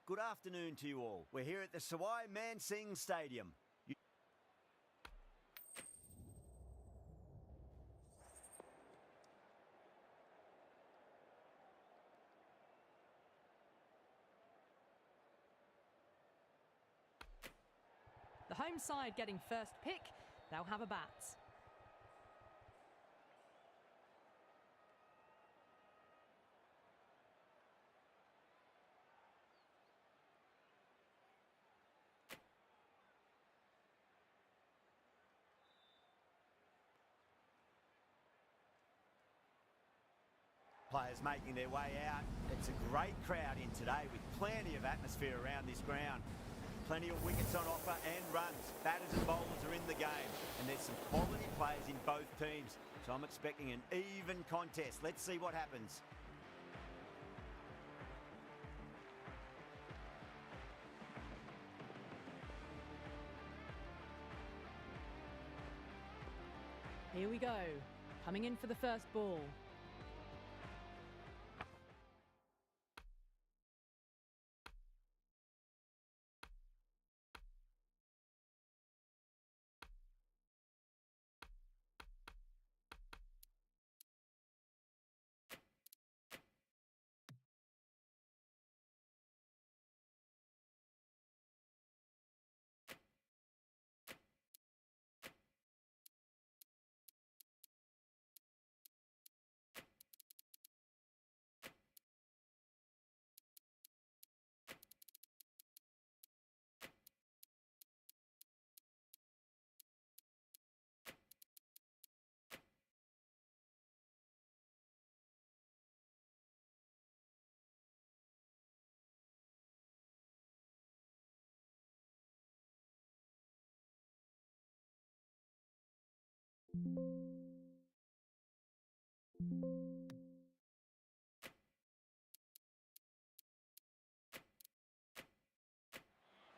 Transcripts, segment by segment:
Good afternoon to you all. We're here at the Sawai Man Singh Stadium. The home side getting first pick. They'll have a bat. Players making their way out. It's a great crowd in today with plenty of atmosphere around this ground. Plenty of wickets on offer and runs. Batters and bowlers are in the game. And there's some quality players in both teams. So I'm expecting an even contest. Let's see what happens. Here we go. Coming in for the first ball.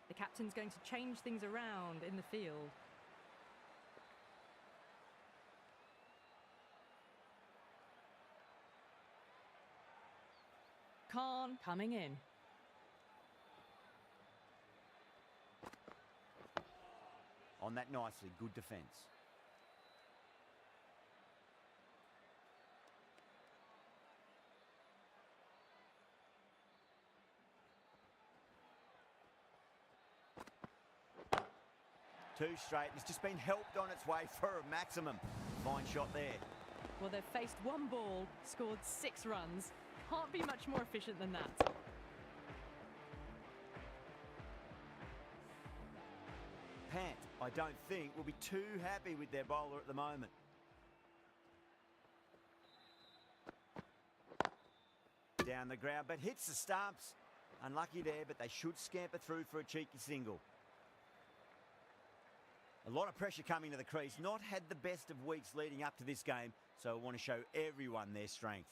The captain's going to change things around in the field. Khan coming in. On that nicely, good defence. Two straight, and it's just been helped on its way for a maximum. Fine shot there. Well, they've faced one ball, scored 6 runs. Can't be much more efficient than that. Pant, I don't think, will be too happy with their bowler at the moment. Down the ground, but hits the stumps. Unlucky there, but they should scamper through for a cheeky single. A lot of pressure coming to the crease. Not had the best of weeks leading up to this game, so I want to show everyone their strength.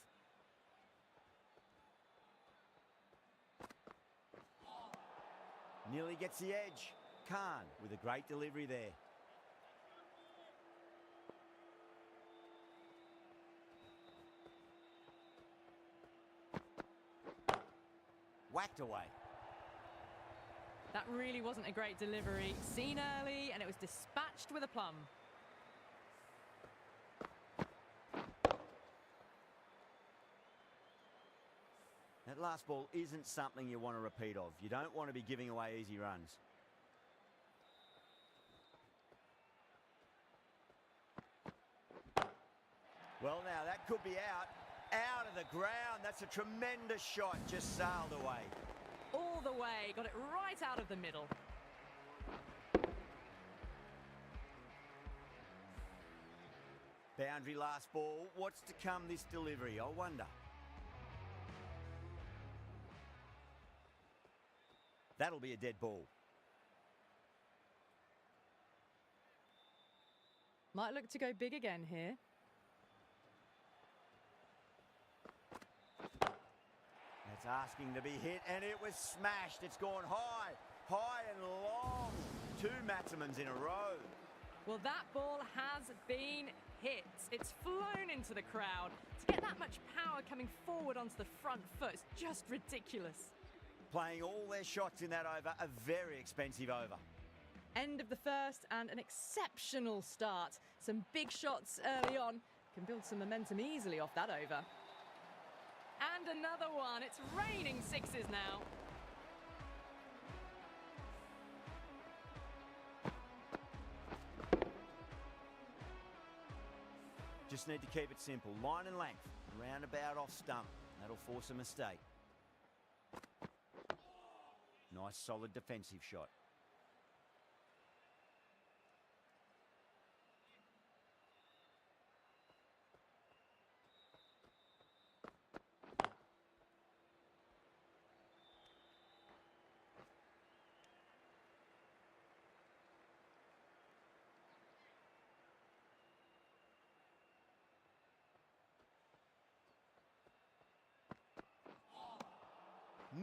Nearly gets the edge. Khan with a great delivery there. Whacked away. That really wasn't a great delivery. Seen early, and it was dispatched with a plum. That last ball isn't something you want to repeat of. You don't want to be giving away easy runs. Well, now that could be out. Out of the ground. That's a tremendous shot. Just sailed away. All the way. Got it right out of the middle. Boundary last ball. What's to come this delivery? I wonder. That'll be a dead ball. Might look to go big again here. That's asking to be hit, and it was smashed. It's gone high, high and long. 2 maximums in a row. Well, that ball has been hit. It's flown into the crowd. To get that much power coming forward onto the front foot is just ridiculous. Playing all their shots in that over, a very expensive over. End of the first and an exceptional start. Some big shots early on. Can build some momentum easily off that over. And another one. It's raining 6s now. Just need to keep it simple. Line and length. Roundabout off stump. That'll force a mistake. Nice solid defensive shot.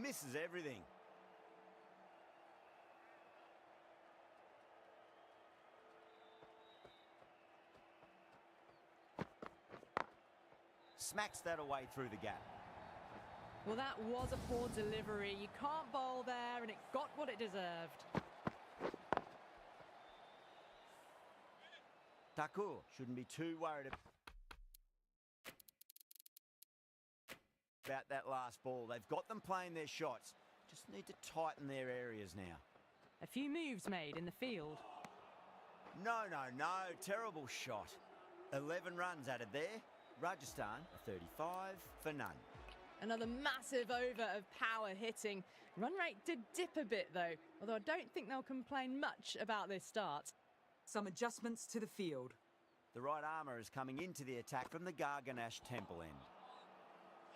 Misses everything. Smacks that away through the gap. Well, that was a poor delivery. You can't bowl there, and it got what it deserved. Thakur shouldn't be too worried about that last ball. They've got them playing their shots. Just need to tighten their areas now. A few moves made in the field. No. Terrible shot. 11 runs added there. Rajasthan, a 35 for none. Another massive over of power hitting. Run rate did dip a bit, though, although I don't think they'll complain much about this start. Some adjustments to the field. The right armour is coming into the attack from the Garganash Temple end.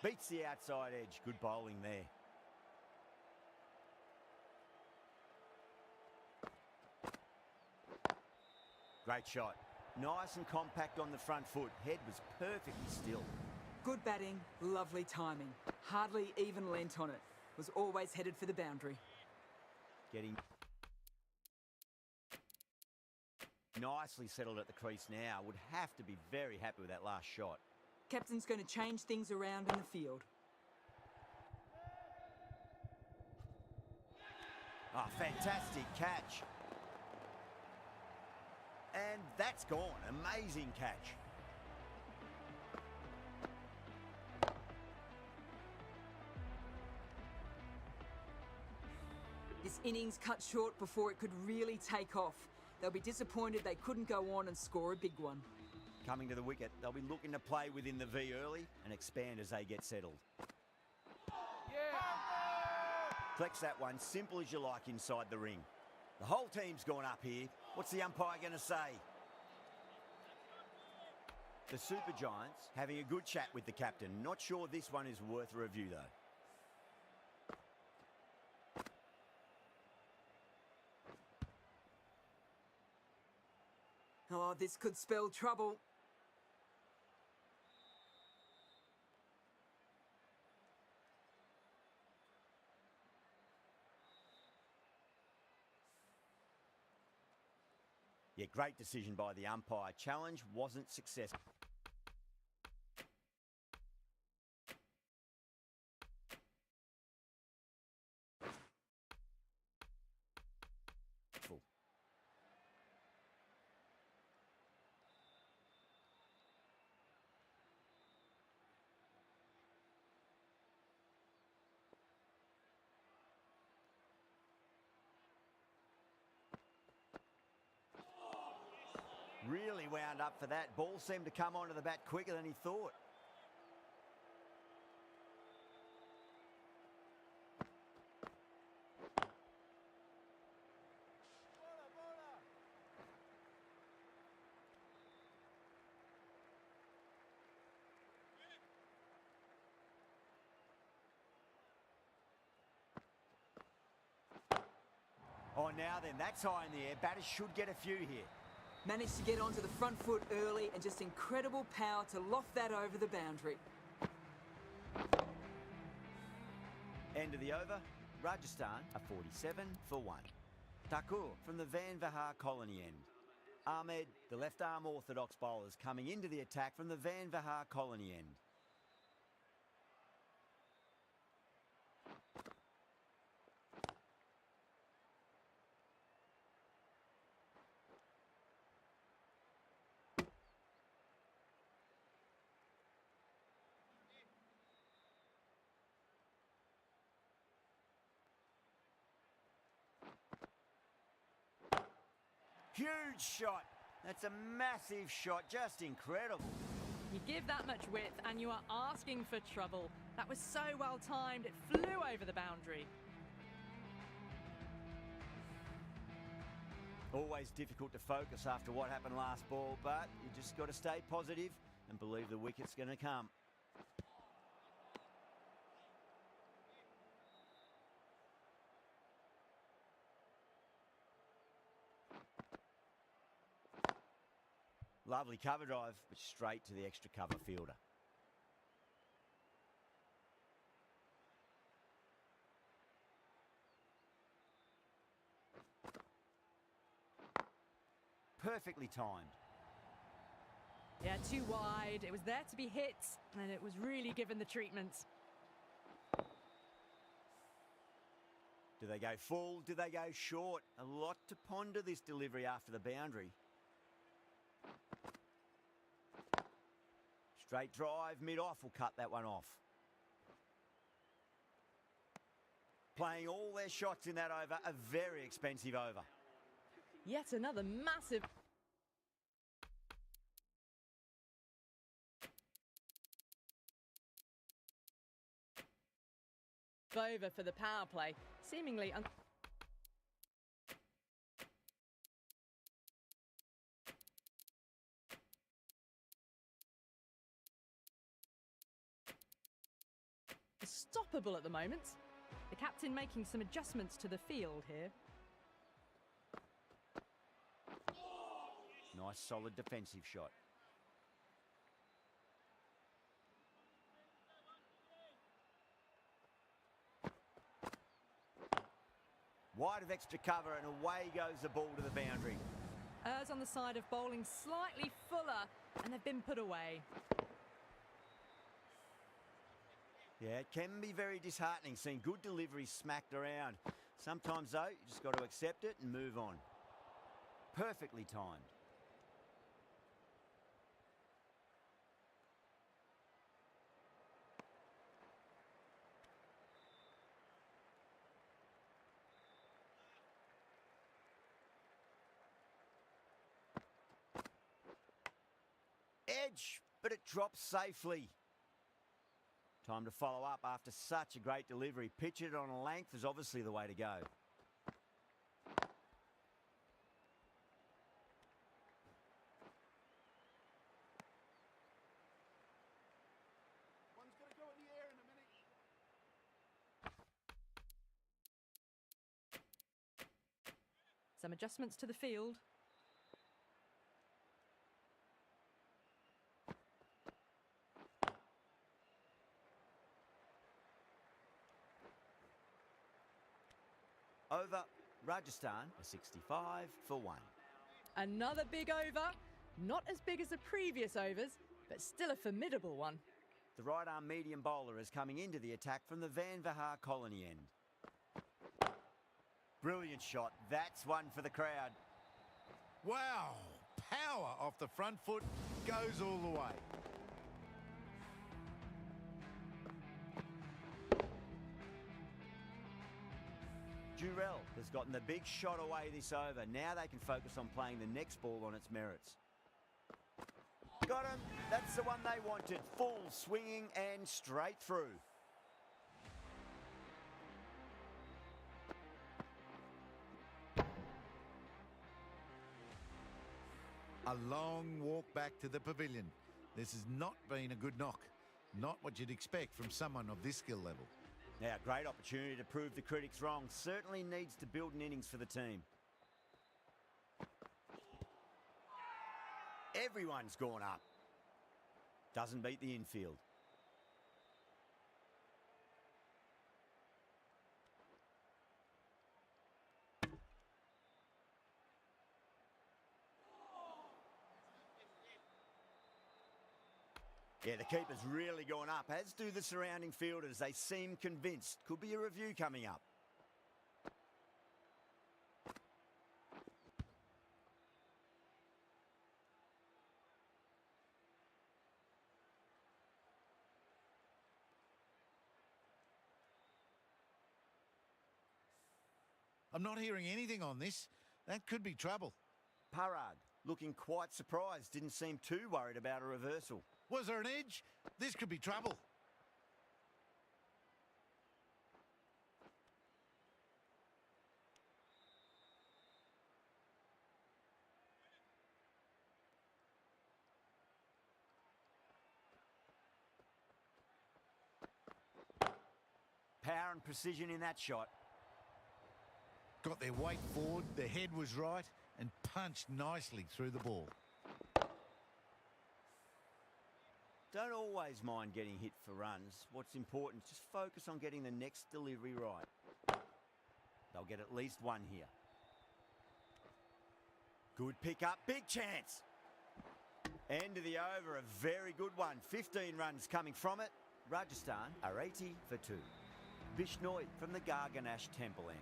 Beats the outside edge. Good bowling there. Great shot. Nice and compact on the front foot. Head was perfectly still. Good batting, lovely timing. Hardly even leant on it. Was always headed for the boundary. Getting nicely settled at the crease now. Would have to be very happy with that last shot. Captain's going to change things around in the field. Oh, fantastic catch. And that's gone. Amazing catch. This innings cut short before it could really take off. They'll be disappointed they couldn't go on and score a big one. Coming to the wicket, they'll be looking to play within the V early and expand as they get settled. Flex that one, simple as you like inside the ring. The whole team's gone up here. What's the umpire going to say? The Super Giants having a good chat with the captain. Not sure this one is worth a review though. Oh, this could spell trouble. Yeah, great decision by the umpire. Challenge wasn't successful. Really wound up for that. Ball seemed to come onto the bat quicker than he thought. Oh, now then, that's high in the air. Batters should get a few here. Managed to get onto the front foot early and just incredible power to loft that over the boundary. End of the over. Rajasthan are 47 for 1. Thakur from the Van Vihar colony end. Ahmed, the left-arm orthodox bowlers, coming into the attack from the Van Vihar colony end. Huge shot. That's a massive shot. Just incredible. You give that much width and you are asking for trouble. That was so well timed, it flew over the boundary. Always difficult to focus after what happened last ball, but you just got to stay positive and believe the wicket's going to come. Lovely cover drive, but straight to the extra cover fielder. Perfectly timed. Yeah, too wide. It was there to be hit, and it was really given the treatment. Do they go full? Do they go short? A lot to ponder this delivery after the boundary. Straight drive, mid-off will cut that one off. Playing all their shots in that over, a very expensive over. Yet another massive... over for the power play, seemingly... Stoppable at the moment. The captain making some adjustments to the field here. Nice solid defensive shot. Wide of extra cover and away goes the ball to the boundary. Errs on the side of bowling slightly fuller, and they've been put away. Yeah, it can be very disheartening seeing good deliveries smacked around. Sometimes, though, you just got to accept it and move on. Perfectly timed. Edge, but it drops safely. Time to follow up after such a great delivery. Pitch it on a length is obviously the way to go. One's got to go in the air in a minute. Some adjustments to the field. Over Rajasthan, a 65 for 1. Another big over. Not as big as the previous overs, but still a formidable one. The right-arm medium bowler is coming into the attack from the Van Vahar colony end. Brilliant shot. That's one for the crowd. Wow! Power off the front foot goes all the way. Durrell has gotten the big shot away this over. Now they can focus on playing the next ball on its merits. Got him. That's the one they wanted. Full swinging and straight through. A long walk back to the pavilion. This has not been a good knock. Not what you'd expect from someone of this skill level. Now, great opportunity to prove the critics wrong. Certainly needs to build an innings for the team. Everyone's gone up. Doesn't beat the infield. Yeah, the keeper's really gone up, as do the surrounding fielders. They seem convinced. Could be a review coming up. I'm not hearing anything on this. That could be trouble. Parag looking quite surprised. Didn't seem too worried about a reversal. Was there an edge? This could be trouble. Power and precision in that shot. Got their weight forward, their head was right, and punched nicely through the ball. Don't always mind getting hit for runs. What's important is just focus on getting the next delivery right. They'll get at least one here. Good pick up, big chance. End of the over, a very good one. 15 runs coming from it. Rajasthan are 80 for 2. Bishnoi from the Garganash Temple end.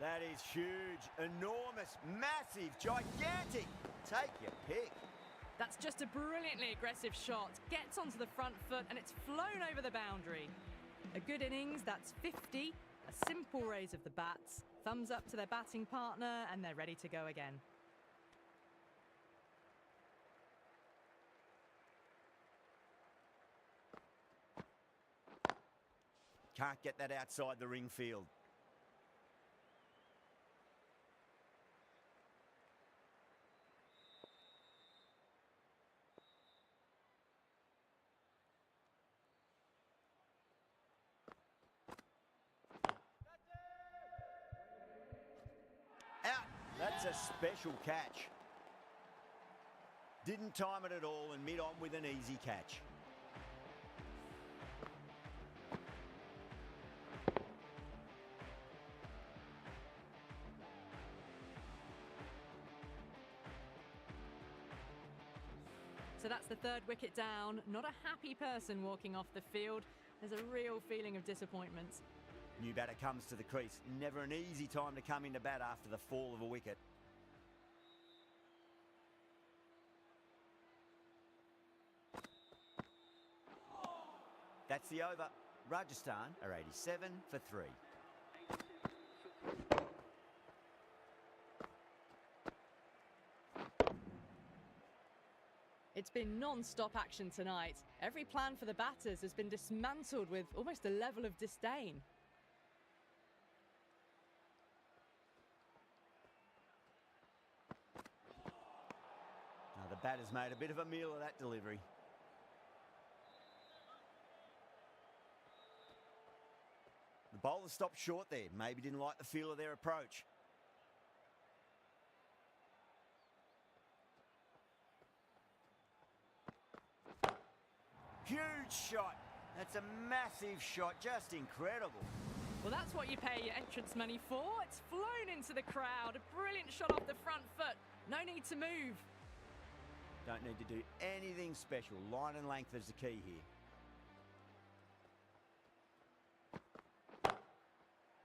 That is huge, enormous, massive, gigantic. Take your pick. That's just a brilliantly aggressive shot. Gets onto the front foot and it's flown over the boundary. A good innings, that's 50. A simple raise of the bats. Thumbs up to their batting partner and they're ready to go again. Can't get that outside the ring field. Out. That's a special catch. Didn't time it at all and mid on with an easy catch. So that's the third wicket down. Not a happy person walking off the field. There's a real feeling of disappointment. New batter comes to the crease. Never an easy time to come into bat after the fall of a wicket. That's the over. Rajasthan are 87 for 3. It's been non-stop action tonight. Every plan for the batters has been dismantled with almost a level of disdain. Now the batter's made a bit of a meal of that delivery. The bowler stopped short there. Maybe didn't like the feel of their approach. Huge shot. That's a massive shot. Just incredible. Well, that's what you pay your entrance money for. It's flown into the crowd. A brilliant shot off the front foot. No need to move. Don't need to do anything special. Line and length is the key here.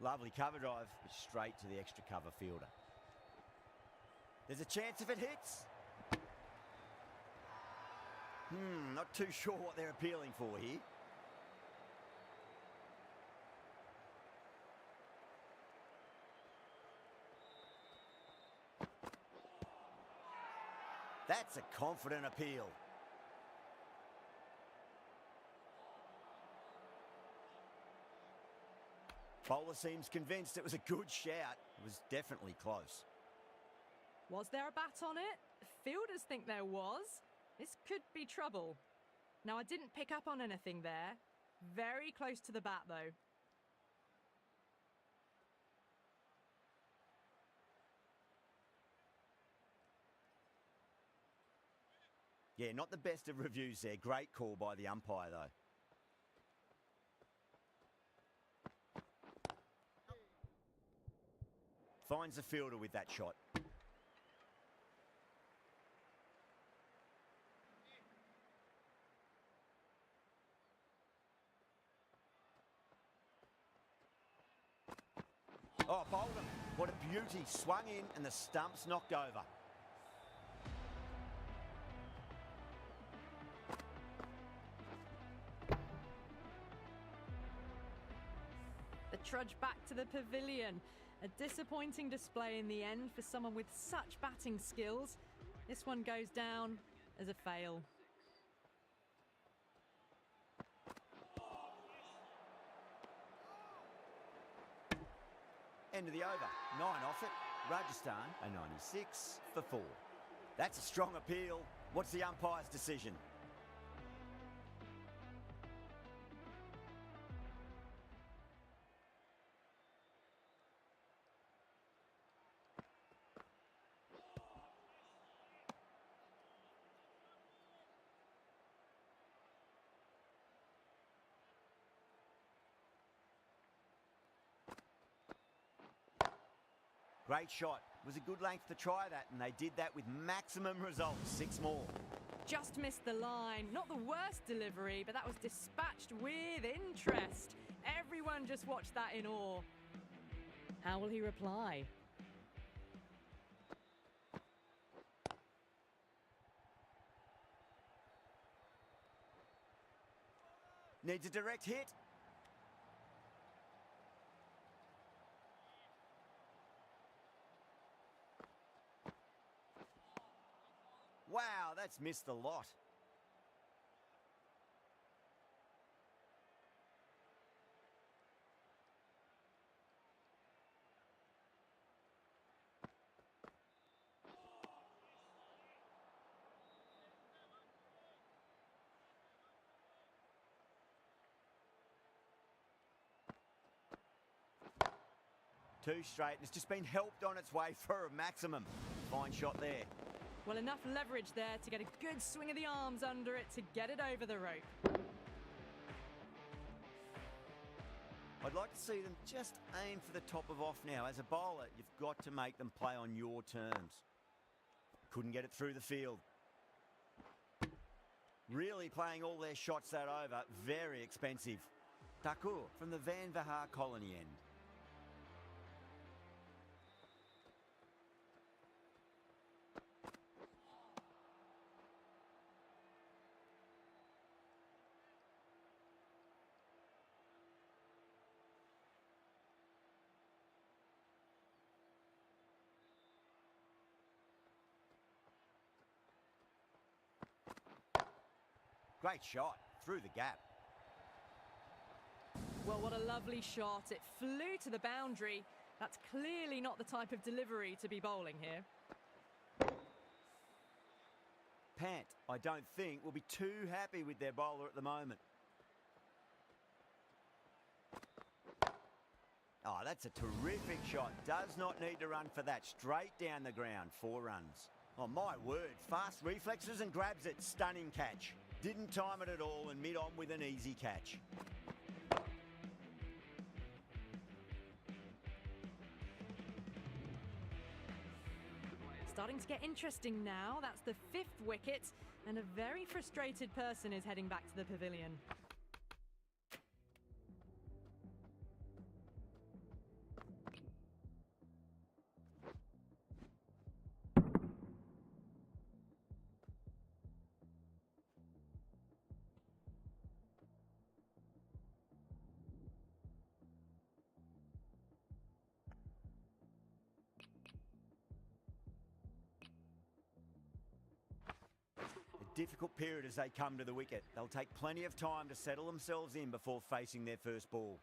Lovely cover drive, but straight to the extra cover fielder. There's a chance if it hits. Not too sure what they're appealing for here. That's a confident appeal. Bowler seems convinced it was a good shout. It was definitely close. Was there a bat on it? Fielders think there was. This could be trouble. Now, I didn't pick up on anything there. Very close to the bat, though. Yeah, not the best of reviews there. Great call by the umpire, though. Finds the fielder with that shot. Oh, bowled him. What a beauty. Swung in and the stump's knocked over. The trudge back to the pavilion. A disappointing display in the end for someone with such batting skills. This one goes down as a fail. End of the over. 9 off it. Rajasthan are 96 for 4. That's a strong appeal. What's the umpire's decision? Great shot. It was a good length to try that, and they did that with maximum results. 6 more. Just missed the line. Not the worst delivery, but that was dispatched with interest. Everyone just watched that in awe. How will he reply? Needs a direct hit. Wow, that's missed a lot. Too straight, and it's just been helped on its way for a maximum. Fine shot there. Well, enough leverage there to get a good swing of the arms under it to get it over the rope. I'd like to see them just aim for the top of off now. As a bowler, you've got to make them play on your terms. Couldn't get it through the field. Really playing all their shots that over. Very expensive. Thakur from the Van Vahar colony end. Great shot, through the gap. Well, what a lovely shot. It flew to the boundary. That's clearly not the type of delivery to be bowling here. Pant, I don't think, will be too happy with their bowler at the moment. Oh, that's a terrific shot. Does not need to run for that. Straight down the ground, 4 runs. Oh, my word. Fast reflexes and grabs it. Stunning catch. Didn't time it at all and mid on with an easy catch. Starting to get interesting now. That's the 5th wicket, and a very frustrated person is heading back to the pavilion. Difficult period as they come to the wicket. They'll take plenty of time to settle themselves in before facing their first ball.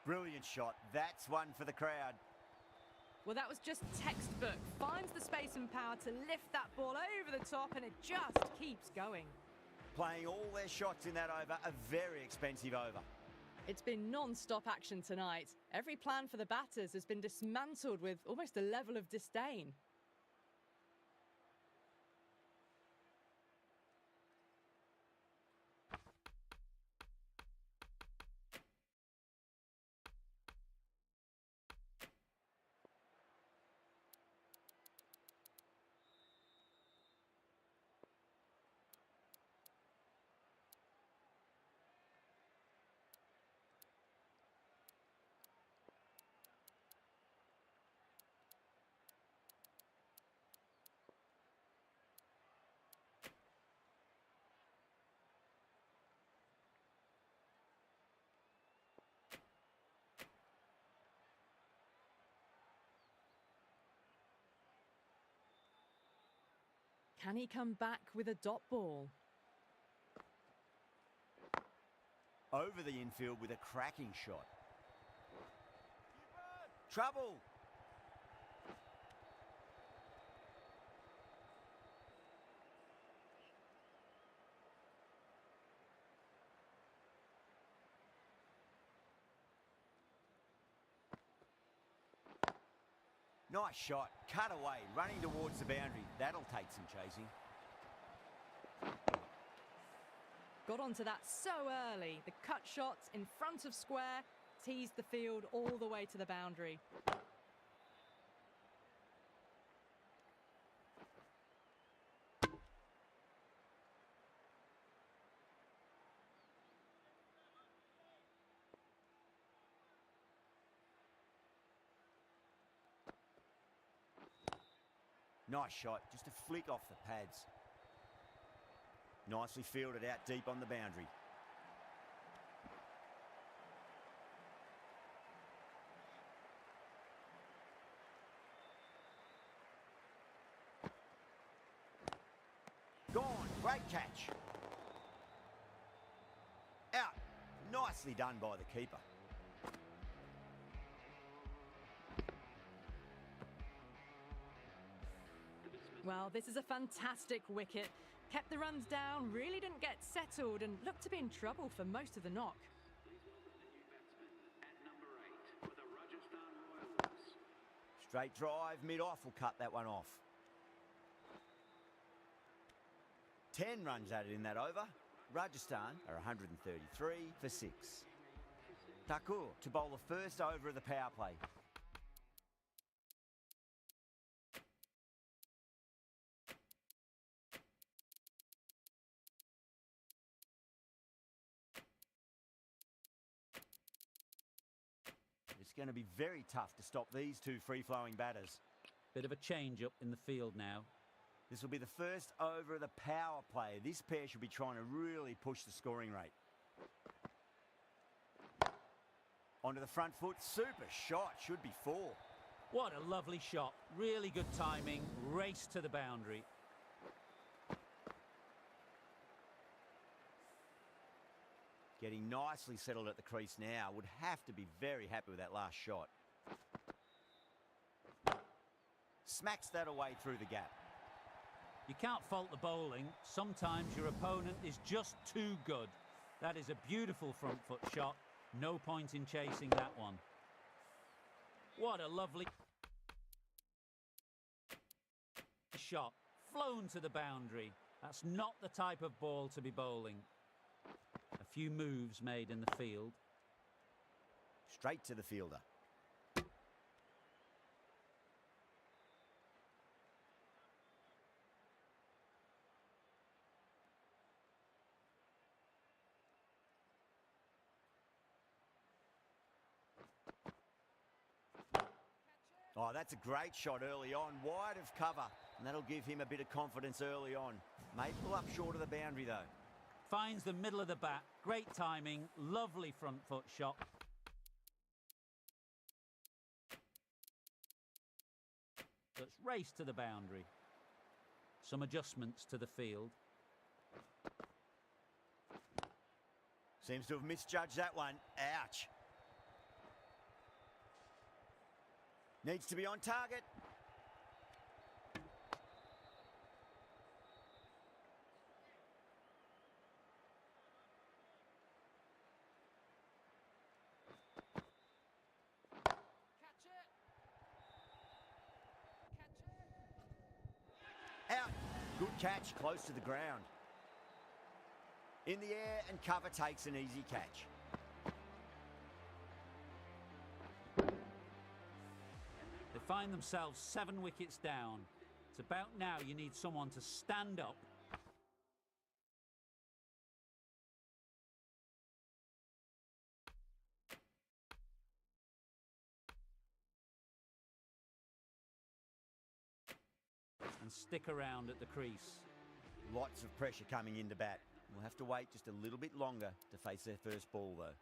Brilliant shot. That's one for the crowd. Well, that was just textbook. Finds the space and power to lift that ball over the top, and it just keeps going. Playing all their shots in that over, a very expensive over. It's been non-stop action tonight. Every plan for the batters has been dismantled with almost a level of disdain. Can he come back with a dot ball? Over the infield with a cracking shot. Trouble! Nice shot, cut away, running towards the boundary. That'll take some chasing. Got onto that so early. The cut shot in front of square teased the field all the way to the boundary. Nice shot, just a flick off the pads. Nicely fielded out deep on the boundary. Gone. Great catch. Out. Nicely done by the keeper. Well, this is a fantastic wicket. Kept the runs down, really didn't get settled, and looked to be in trouble for most of the knock. Straight drive, mid-off will cut that one off. 10 runs added in that over. Rajasthan are 133 for 6. Thakur to bowl the first over of the power play. It's going to be very tough to stop these two free-flowing batters. Bit of a change-up in the field now. This will be the first over of the power play. This pair should be trying to really push the scoring rate. Onto the front foot, super shot, should be 4. What a lovely shot. Really good timing, race to the boundary. Getting nicely settled at the crease now. Would have to be very happy with that last shot. Smacks that away through the gap. You can't fault the bowling. Sometimes your opponent is just too good. That is a beautiful front foot shot. No point in chasing that one. What a lovely shot. Flown to the boundary. That's not the type of ball to be bowling. A few moves made in the field. Straight to the fielder. Oh, that's a great shot early on, wide of cover, and that'll give him a bit of confidence early on. May pull up short of the boundary, though. Finds the middle of the bat. Great timing. Lovely front foot shot. Let's race to the boundary. Some adjustments to the field. Seems to have misjudged that one. Ouch. Needs to be on target. Out. Good catch, close to the ground. In the air and cover takes an easy catch. They find themselves 7 wickets down. It's about now you need someone to stand up. And stick around at the crease. Lots of pressure coming into bat. We'll have to wait just a little bit longer to face their first ball, though.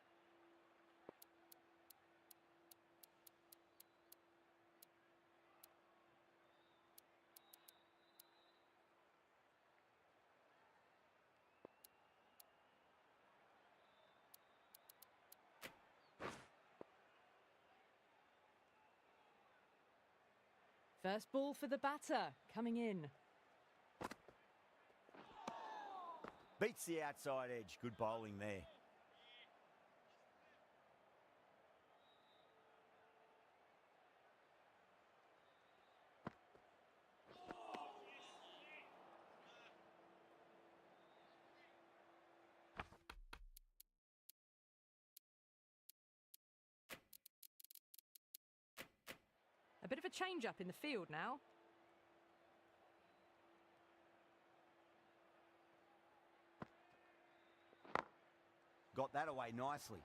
First ball for the batter, coming in. Beats the outside edge. Good bowling there. A bit of a change-up in the field now. Got that away nicely.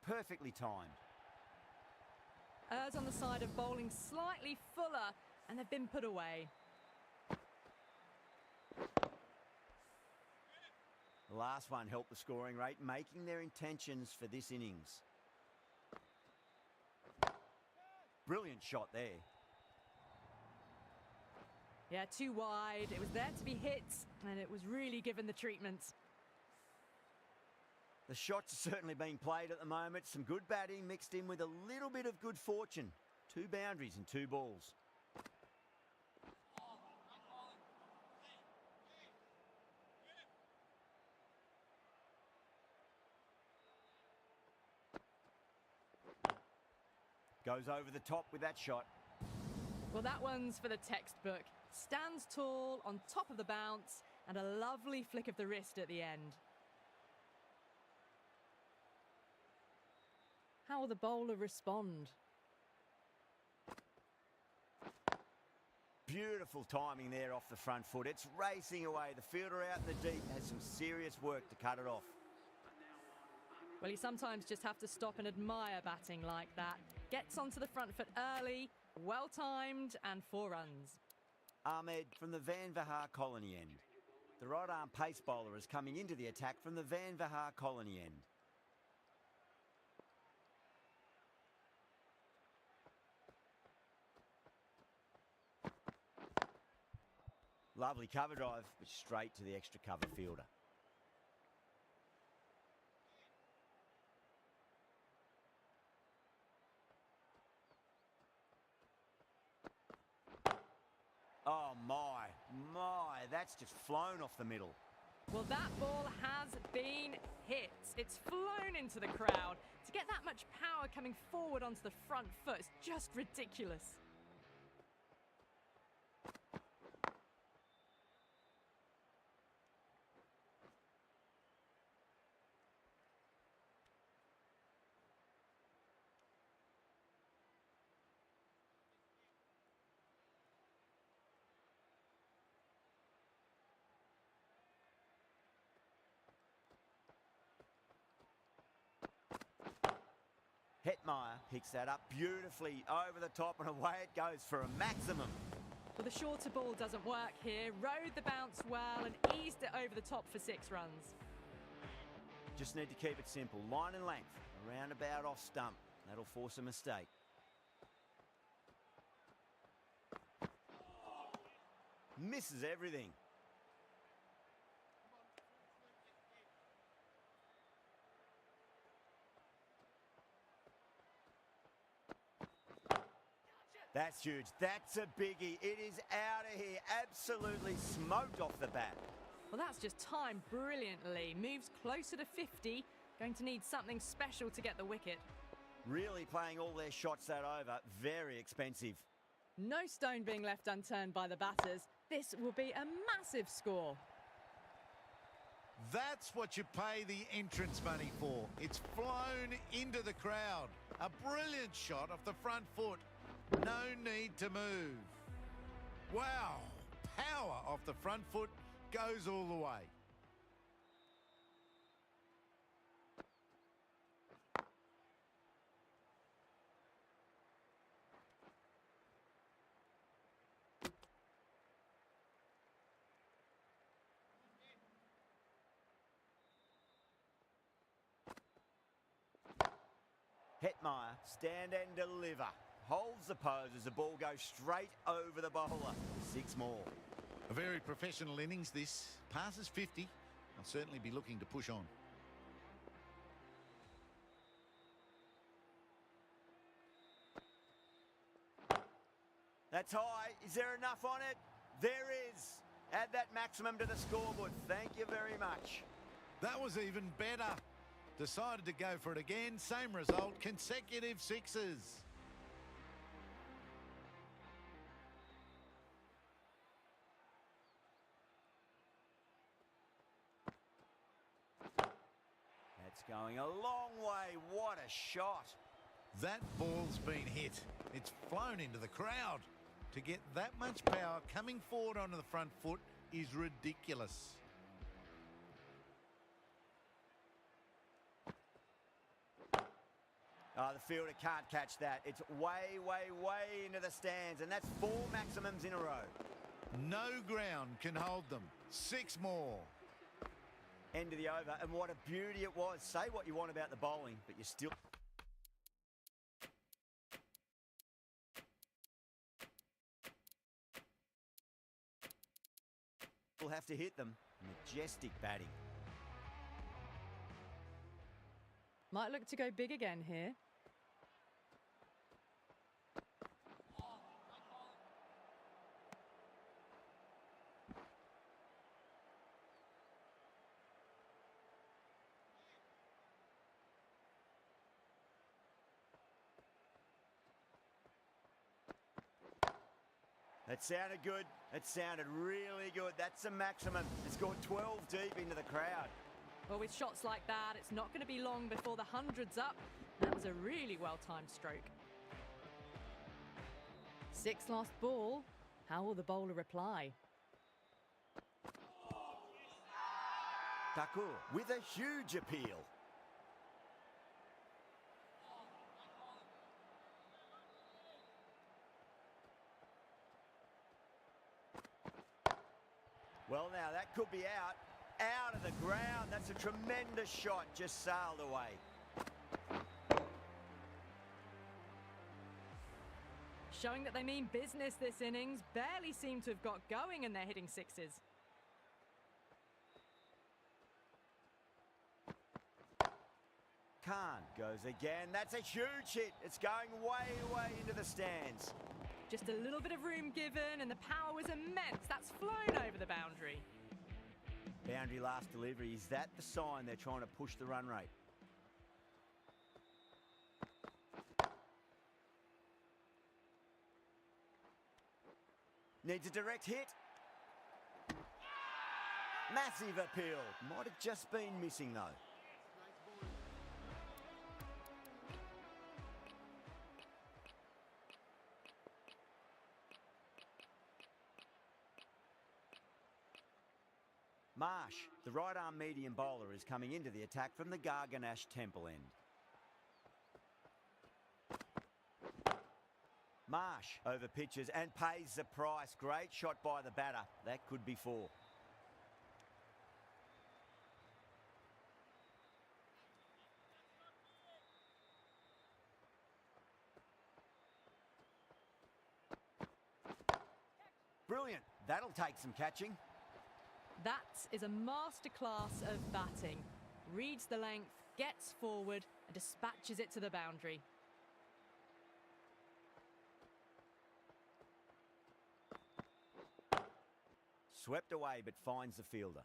perfectly timed. Errs on the side of bowling slightly fuller, and they've been put away. The last one helped the scoring rate, making their intentions for this innings. Brilliant shot there. Yeah, too wide. It was there to be hit, and it was really given the treatment. The shots are certainly being played at the moment. Some good batting mixed in with a little bit of good fortune. 2 boundaries and 2 balls. Goes over the top with that shot. Well, that one's for the textbook. Stands tall on top of the bounce, and a lovely flick of the wrist at the end. How will the bowler respond? Beautiful timing there off the front foot. It's racing away. The fielder out in the deep has some serious work to cut it off. Well, you sometimes just have to stop and admire batting like that. Gets onto the front foot early, well-timed, and 4 runs. Ahmed from the Van Vahar colony end. The right-arm pace bowler is coming into the attack from the Van Vahar colony end. Lovely cover drive, but straight to the extra cover fielder. Oh my, that's just flown off the middle. Well, that ball has been hit. It's flown into the crowd. To get that much power coming forward onto the front foot is just ridiculous. Hetmeyer picks that up beautifully over the top and away it goes for a maximum. Well, the shorter ball doesn't work here. Rode the bounce well and eased it over the top for 6 runs. Just need to keep it simple. Line and length, around about off stump. That'll force a mistake. Misses everything. That's huge. That's a biggie. It is out of here. Absolutely smoked off the bat. Well, that's just timed brilliantly. Moves closer to 50. Going to need something special to get the wicket. Really playing all their shots that over. Very expensive. No stone being left unturned by the batters. This will be a massive score. That's what you pay the entrance money for. It's flown into the crowd. A brilliant shot off the front foot. No need to move. Wow, power off the front foot goes all the way. Hetmeyer, stand and deliver. Holds the pose as the ball goes straight over the bowler. 6 more. A very professional innings this. Passes 50. I'll certainly be looking to push on. That's high. Is there enough on it? There is. Add that maximum to the scoreboard. Thank you very much. That was even better. Decided to go for it again. Same result. Consecutive 6s. That's going a long way. What a shot. That ball's been hit. It's flown into the crowd. To get that much power coming forward onto the front foot is ridiculous. Oh, the fielder can't catch that. It's way, way, way into the stands, and that's 4 maximums in a row. No ground can hold them. 6 more. End of the over, and what a beauty it was. Say what you want about the bowling, but you still... will have to hit them. Majestic batting. Might look to go big again here. That sounded good. It sounded really good. That's a maximum. It's gone 12 deep into the crowd. Well, with shots like that, it's not going to be long before the hundred's up. That was a really well-timed stroke. 6th last ball. How will the bowler reply? Thakur with a huge appeal. Well, now that could be out. Out of the ground. That's a tremendous shot. Just sailed away. Showing that they mean business this innings. Barely seem to have got going and they're hitting 6s. Khan goes again. That's a huge hit. It's going way, way into the stands. Just a little bit of room given and the power was immense. That's flown over the boundary. Boundary last delivery. Is that the sign they're trying to push the run rate? Needs a direct hit. Massive appeal. Might have just been missing though. Marsh, the right-arm medium bowler, is coming into the attack from the Garganash Temple end. Marsh over pitches and pays the price. Great shot by the batter. That could be 4. Brilliant. That'll take some catching. That is a masterclass of batting. Reads the length, gets forward and dispatches it to the boundary. Swept away but finds the fielder.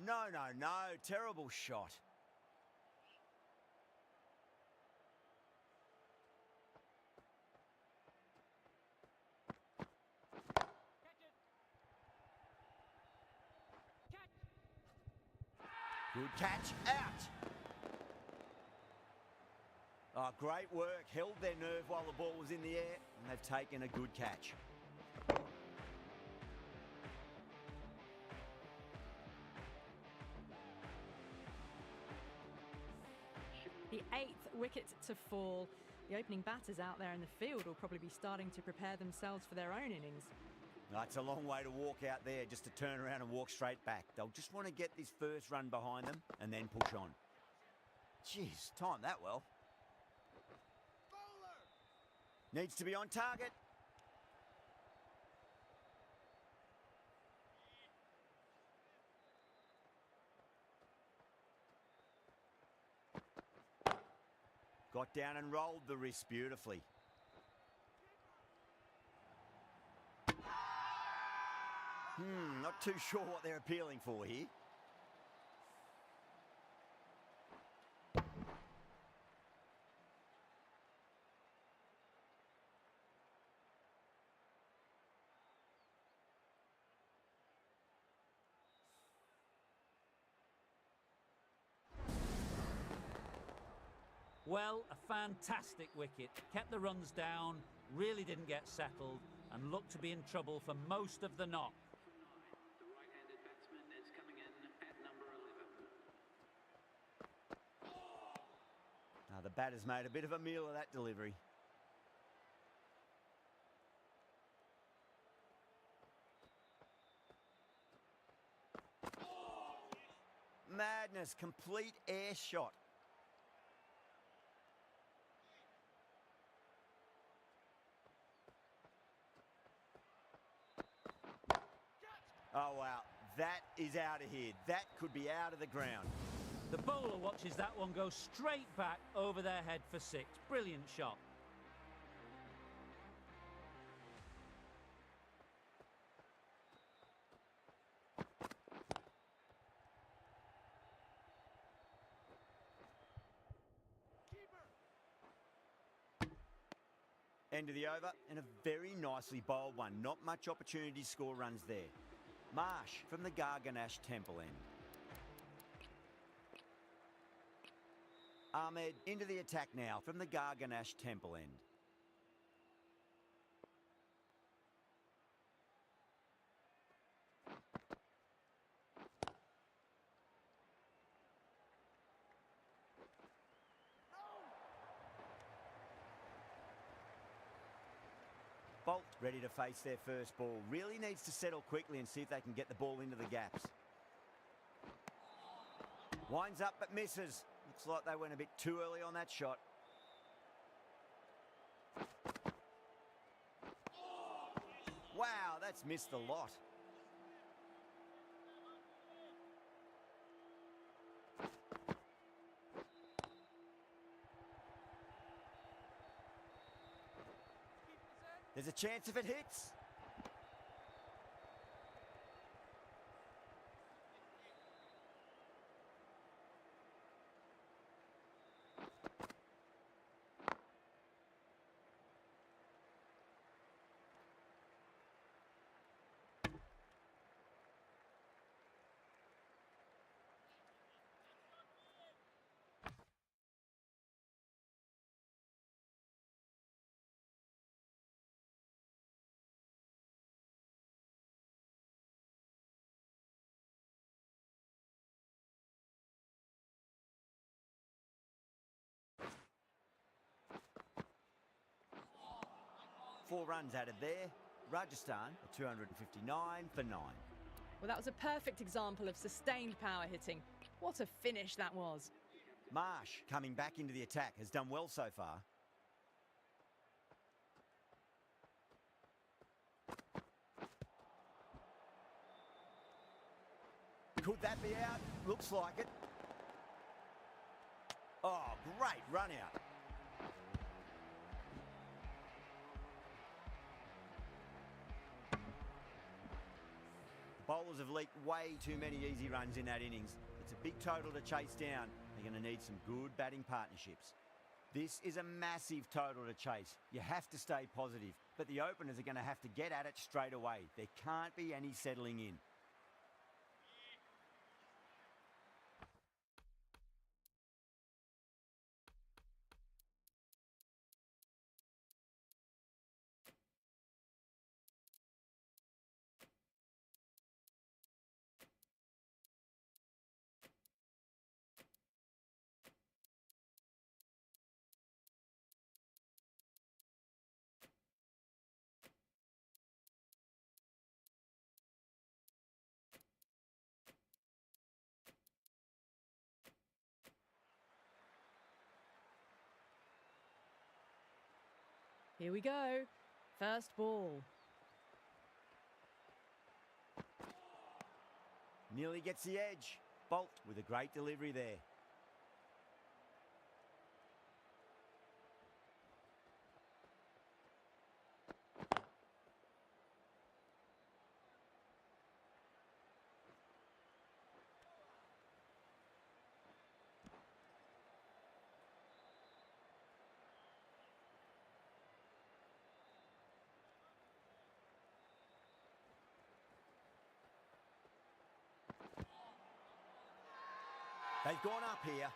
No, no, no. Terrible shot. Good catch. Out. Oh, great work. Held their nerve while the ball was in the air, and they've taken a good catch. The 8th wicket to fall. The opening batters out there in the field will probably be starting to prepare themselves for their own innings. That's a long way to walk out there just to turn around and walk straight back. They'll just want to get this first run behind them and then push on. Jeez, timed that well. Bowler. Needs to be on target. Got down and rolled the wrist beautifully. Not too sure what they're appealing for here. Well, a fantastic wicket. Kept the runs down, really didn't get settled, and looked to be in trouble for most of the knock. The right-handed batsman is coming in at number 11. The batter's made a bit of a meal of that delivery. Madness, complete air shot. Oh, wow. That is out of here. That could be out of the ground. The bowler watches that one go straight back over their head for 6. Brilliant shot. End of the over, and a very nicely bowled one. Not much opportunity to score runs there. Marsh from the Garganash Temple end. Ahmed into the attack now from the Garganash Temple end. Bolt ready to face their first ball. Really needs to settle quickly and see if they can get the ball into the gaps. Winds up but misses. Looks like they went a bit too early on that shot. Wow, that's missed a lot. There's a chance if it hits. Four runs added there. Rajasthan, a 259 for 9. Well, that was a perfect example of sustained power hitting. What a finish that was. Marsh, coming back into the attack, has done well so far. Could that be out? Looks like it. Oh, great run out. Bowlers have leaked way too many easy runs in that innings. It's a big total to chase down. They're going to need some good batting partnerships. This is a massive total to chase. You have to stay positive, but the openers are going to have to get at it straight away. There can't be any settling in. Here we go. First ball. Nearly gets the edge. Bolt with a great delivery there. They've gone up here.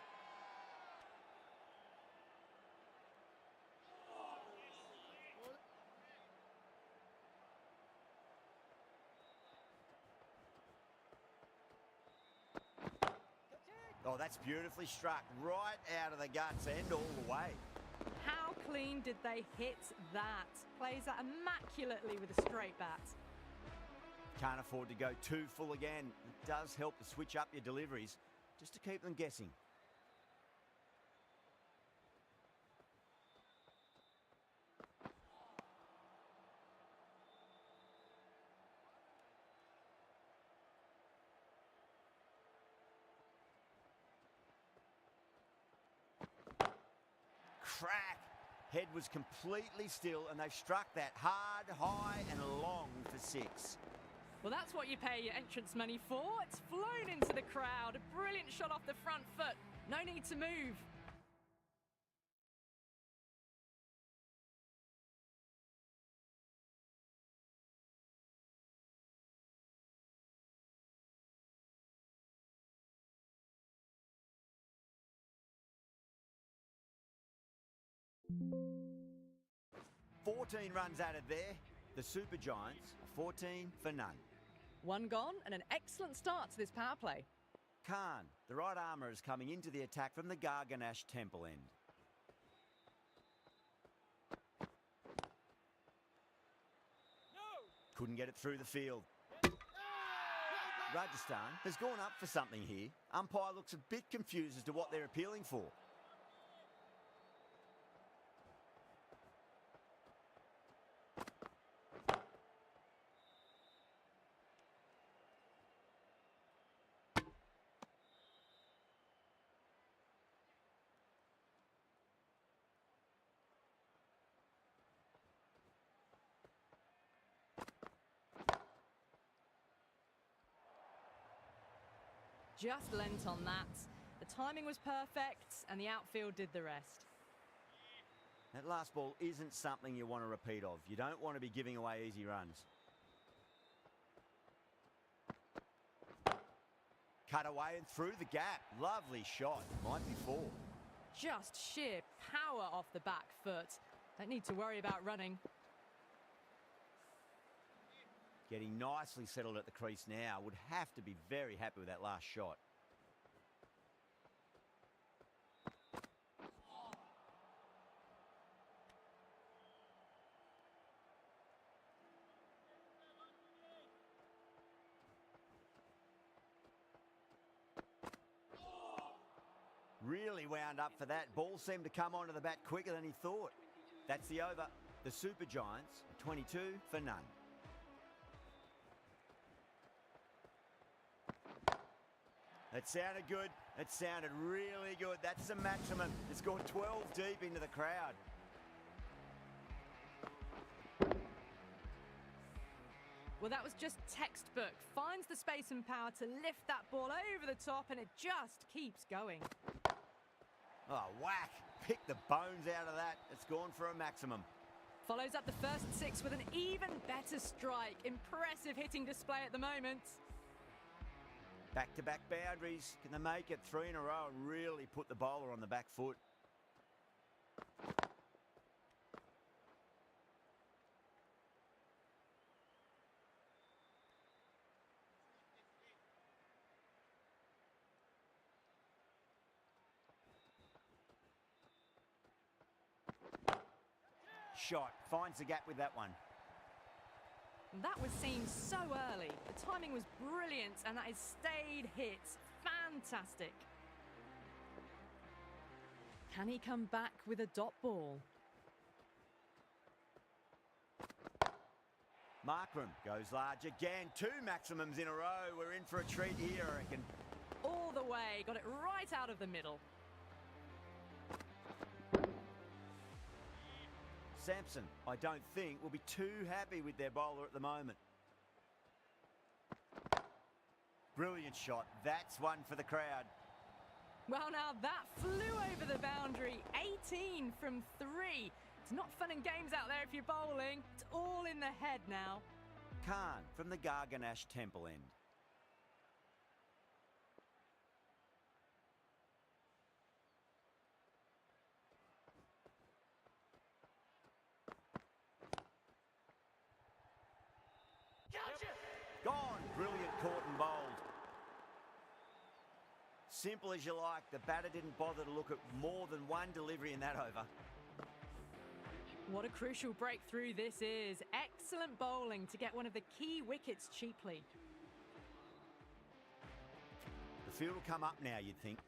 Oh, that's beautifully struck right out of the guts and all the way. How clean did they hit that? Plays that immaculately with a straight bat. Can't afford to go too full again. It does help to switch up your deliveries just to keep them guessing. Crack! Head was completely still and they've struck that hard, high and long for 6. Well, that's what you pay your entrance money for. It's flown into the crowd. A brilliant shot off the front foot. No need to move. "14 runs added there. The Super Giants, 14 for none. One gone and an excellent start to this power play. Khan, the right armour, is coming into the attack from the Garganash Temple end. Couldn't get it through the field. Rajasthan has gone up for something here. Umpire looks a bit confused as to what they're appealing for. Just lent on that. The timing was perfect and the outfield did the rest. That last ball isn't something you want to repeat of. You don't want to be giving away easy runs. Cut away and through the gap. Lovely shot. Might be 4. Just sheer power off the back foot. Don't need to worry about running. Getting nicely settled at the crease now. Would have to be very happy with that last shot. Really wound up for that. Ball seemed to come onto the bat quicker than he thought. That's the over. The Super Giants, 22 for none. That sounded good. It sounded really good. That's the maximum. It's gone 12 deep into the crowd. Well, that was just textbook. Finds the space and power to lift that ball over the top, and it just keeps going. Oh, whack. Pick the bones out of that. It's gone for a maximum. Follows up the first 6 with an even better strike. Impressive hitting display at the moment. Back-to-back boundaries. Can they make it 3 in a row and really put the bowler on the back foot? Shot. Finds the gap with that one. That was seen so early. The timing was brilliant, and that is stayed hits. Fantastic. Can he come back with a dot ball? Markram goes large again. 2 maximums in a row. We're in for a treat here, I reckon. All the way. Got it right out of the middle. Sampson, I don't think, will be too happy with their bowler at the moment. Brilliant shot. That's one for the crowd. Well, now that flew over the boundary. 18 from 3. It's not fun and games out there if you're bowling. It's all in the head now. Khan from the Garganash Temple end. Simple as you like. The batter didn't bother to look at more than one delivery in that over. What a crucial breakthrough this is. Excellent bowling to get one of the key wickets cheaply. The field will come up now, you'd think.